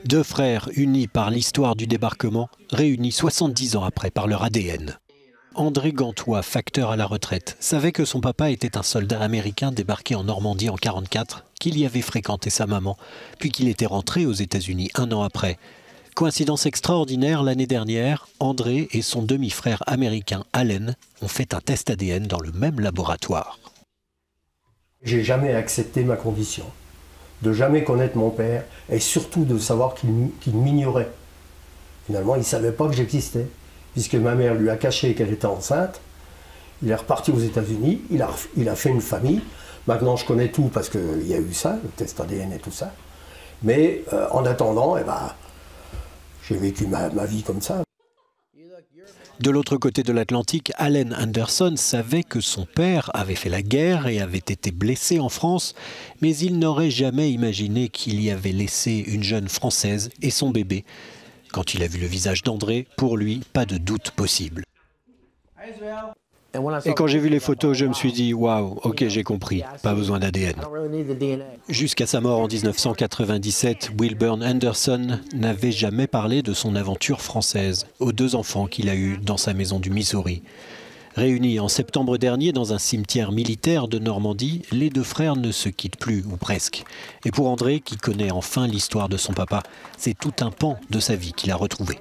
Deux frères unis par l'histoire du débarquement, réunis 70 ans après par leur ADN. André Gantois, facteur à la retraite, savait que son papa était un soldat américain débarqué en Normandie en 1944, qu'il y avait fréquenté sa maman, puis qu'il était rentré aux États-Unis un an après. Coïncidence extraordinaire, l'année dernière, André et son demi-frère américain Allen ont fait un test ADN dans le même laboratoire. J'ai jamais accepté ma condition, de jamais connaître mon père et surtout de savoir qu'il m'ignorait. Finalement, il ne savait pas que j'existais, puisque ma mère lui a caché qu'elle était enceinte. Il est reparti aux États-Unis, il a fait une famille. Maintenant, je connais tout parce qu'il y a eu ça, le test ADN et tout ça. Mais en attendant, j'ai vécu ma vie comme ça. De l'autre côté de l'Atlantique, Allen Anderson savait que son père avait fait la guerre et avait été blessé en France, mais il n'aurait jamais imaginé qu'il y avait laissé une jeune Française et son bébé. Quand il a vu le visage d'André, pour lui, pas de doute possible. Et quand j'ai vu les photos, je me suis dit, waouh, ok, j'ai compris, pas besoin d'ADN. Jusqu'à sa mort en 1997, Wilburn Anderson n'avait jamais parlé de son aventure française aux deux enfants qu'il a eus dans sa maison du Missouri. Réunis en septembre dernier dans un cimetière militaire de Normandie, les deux frères ne se quittent plus, ou presque. Et pour André, qui connaît enfin l'histoire de son papa, c'est tout un pan de sa vie qu'il a retrouvé.